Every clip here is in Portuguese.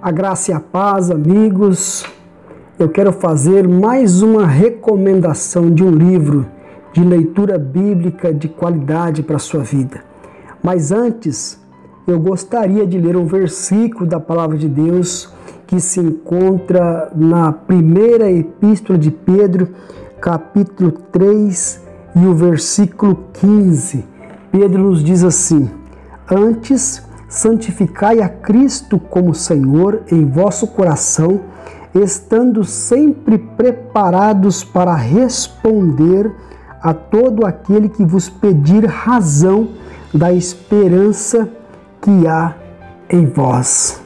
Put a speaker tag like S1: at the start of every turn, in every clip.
S1: A graça e a paz, amigos. Eu quero fazer mais uma recomendação de um livro de leitura bíblica de qualidade para a sua vida. Mas antes, eu gostaria de ler um versículo da Palavra de Deus que se encontra na primeira epístola de Pedro, capítulo 3 e o versículo 15. Pedro nos diz assim: Antes, santificai a Cristo como Senhor em vosso coração, estando sempre preparados para responder a todo aquele que vos pedir razão da esperança que há em vós.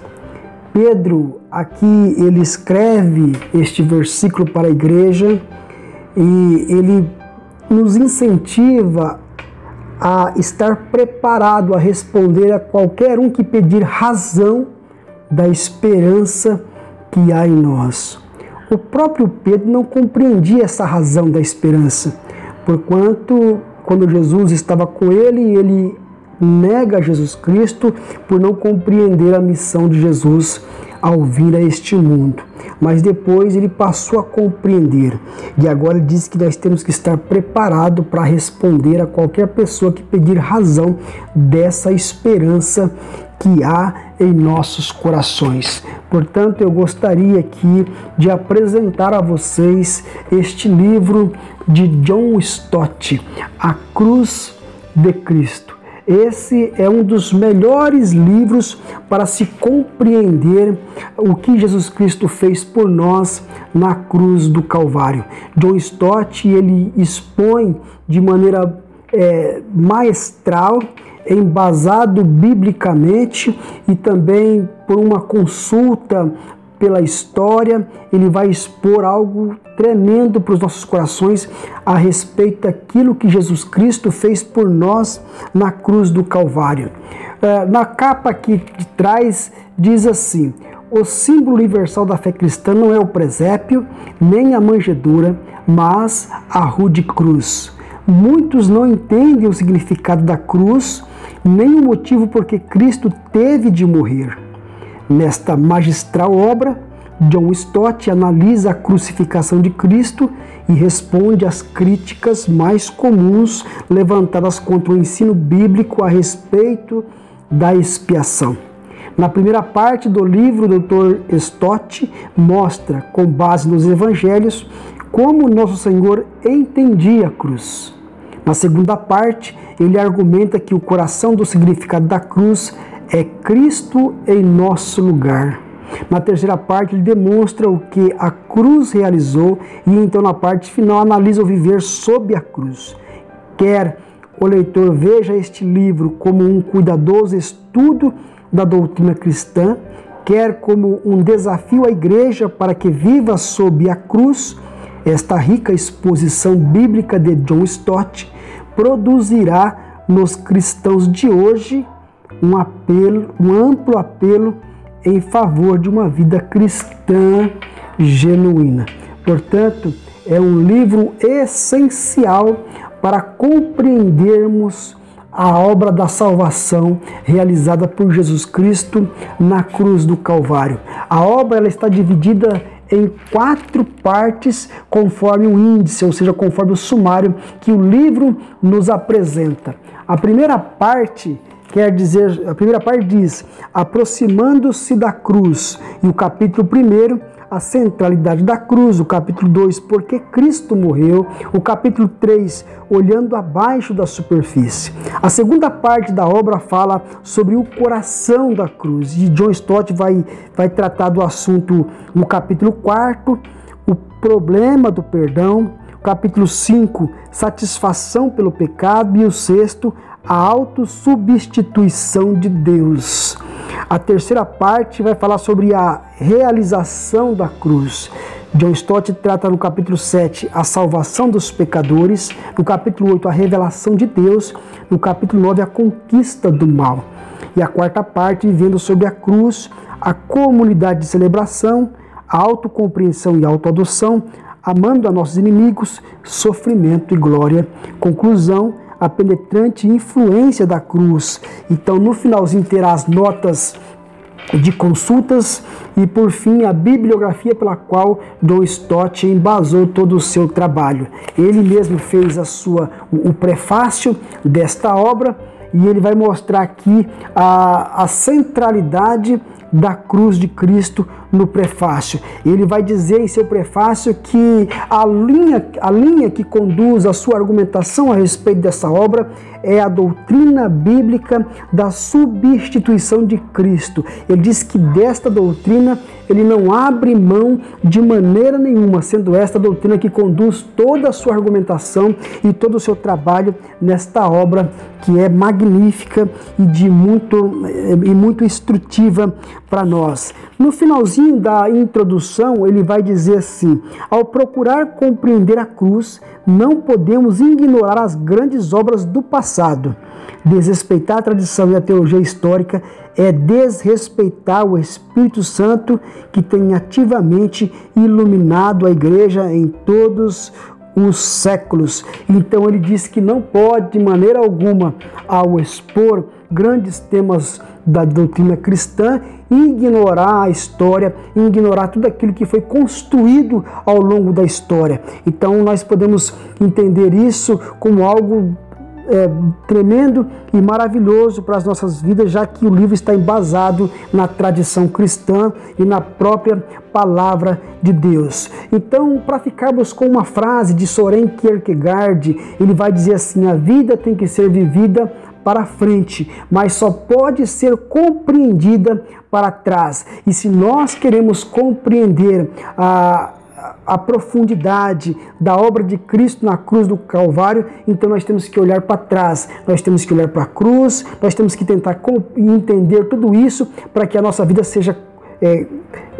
S1: Pedro, aqui ele escreve este versículo para a igreja e ele nos incentiva a estar preparado a responder a qualquer um que pedir razão da esperança que há em nós. O próprio Pedro não compreendia essa razão da esperança, porquanto quando Jesus estava com ele nega Jesus Cristo por não compreender a missão de Jesus ao vir a este mundo. Mas depois ele passou a compreender. E agora ele diz que nós temos que estar preparados para responder a qualquer pessoa que pedir razão dessa esperança que há em nossos corações. Portanto, eu gostaria aqui de apresentar a vocês este livro de John Stott, A Cruz de Cristo. Esse é um dos melhores livros para se compreender o que Jesus Cristo fez por nós na cruz do Calvário. John Stott, ele expõe de maneira maestral, embasado biblicamente e também por uma consulta pela história, ele vai expor algo tremendo para os nossos corações a respeito daquilo que Jesus Cristo fez por nós na cruz do Calvário. Na capa aqui de trás diz assim: o símbolo universal da fé cristã não é o presépio, nem a manjedoura, mas a rude cruz. Muitos não entendem o significado da cruz, nem o motivo por que Cristo teve de morrer. Nesta magistral obra, John Stott analisa a crucificação de Cristo e responde às críticas mais comuns levantadas contra o ensino bíblico a respeito da expiação. Na primeira parte do livro, o Dr. Stott mostra, com base nos evangelhos, como nosso Senhor entendia a cruz. Na segunda parte, ele argumenta que o coração do significado da cruz é Cristo em nosso lugar. Na terceira parte, ele demonstra o que a cruz realizou e então na parte final analisa o viver sob a cruz. Quer o leitor veja este livro como um cuidadoso estudo da doutrina cristã, quer como um desafio à igreja para que viva sob a cruz, esta rica exposição bíblica de John Stott produzirá nos cristãos de hoje um amplo apelo em favor de uma vida cristã genuína. Portanto, é um livro essencial para compreendermos a obra da salvação realizada por Jesus Cristo na cruz do Calvário. A obra ela está dividida em 4 partes, conforme o índice, ou seja, conforme o sumário que o livro nos apresenta. A primeira parte diz, aproximando-se da cruz, e o capítulo 1, a centralidade da cruz, o capítulo 2, porque Cristo morreu, o capítulo 3, olhando abaixo da superfície. A segunda parte da obra fala sobre o coração da cruz, e John Stott vai tratar do assunto no capítulo 4, o problema do perdão, o capítulo 5, satisfação pelo pecado, e o 6º, a autossubstituição de Deus. A terceira parte vai falar sobre a realização da cruz. John Stott trata no capítulo 7 a salvação dos pecadores, no capítulo 8 a revelação de Deus, no capítulo 9 a conquista do mal. E a quarta parte vendo sobre a cruz, a comunidade de celebração, a autocompreensão e autoadoção, amando a nossos inimigos, sofrimento e glória. Conclusão, a penetrante influência da cruz. Então, no finalzinho terá as notas de consultas e, por fim, a bibliografia pela qual John Stott embasou todo o seu trabalho. Ele mesmo fez o prefácio desta obra e ele vai mostrar aqui a centralidade da cruz de Cristo no prefácio. Ele vai dizer em seu prefácio que a linha que conduz a sua argumentação a respeito dessa obra é a doutrina bíblica da substituição de Cristo. Ele diz que desta doutrina ele não abre mão de maneira nenhuma, sendo esta a doutrina que conduz toda a sua argumentação e todo o seu trabalho nesta obra que é magnífica e muito instrutiva para nós. No finalzinho da introdução, ele vai dizer assim: ao procurar compreender a cruz, não podemos ignorar as grandes obras do passado. Desrespeitar a tradição e a teologia histórica é desrespeitar o Espírito Santo que tem ativamente iluminado a igreja em todos os séculos. Então ele diz que não pode de maneira alguma, ao expor grandes temas da doutrina cristã, ignorar a história, ignorar tudo aquilo que foi construído ao longo da história. Então nós podemos entender isso como algo tremendo e maravilhoso para as nossas vidas, já que o livro está embasado na tradição cristã e na própria palavra de Deus. Então, para ficarmos com uma frase de Soren Kierkegaard, ele vai dizer assim: a vida tem que ser vivida para frente, mas só pode ser compreendida para trás. E se nós queremos compreender a profundidade da obra de Cristo na cruz do Calvário, então nós temos que olhar para trás, nós temos que olhar para a cruz, nós temos que tentar entender tudo isso para que a nossa vida seja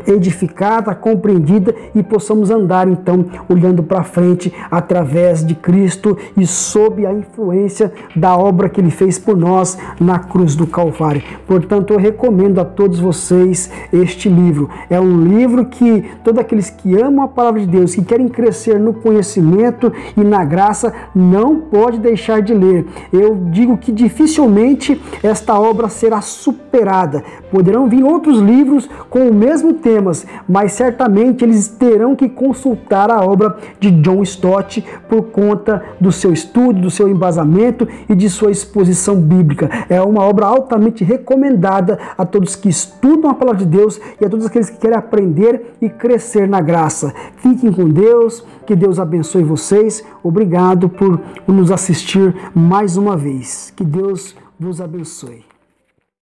S1: edificada, compreendida e possamos andar então olhando para frente através de Cristo e sob a influência da obra que Ele fez por nós na cruz do Calvário. Portanto, eu recomendo a todos vocês este livro. É um livro que todos aqueles que amam a palavra de Deus, que querem crescer no conhecimento e na graça, não pode deixar de ler. Eu digo que dificilmente esta obra será superada. Poderão vir outros livros com o mesmo temas, mas certamente eles terão que consultar a obra de John Stott por conta do seu estudo, do seu embasamento e de sua exposição bíblica. É uma obra altamente recomendada a todos que estudam a palavra de Deus e a todos aqueles que querem aprender e crescer na graça. Fiquem com Deus, que Deus abençoe vocês. Obrigado por nos assistir mais uma vez. Que Deus vos abençoe.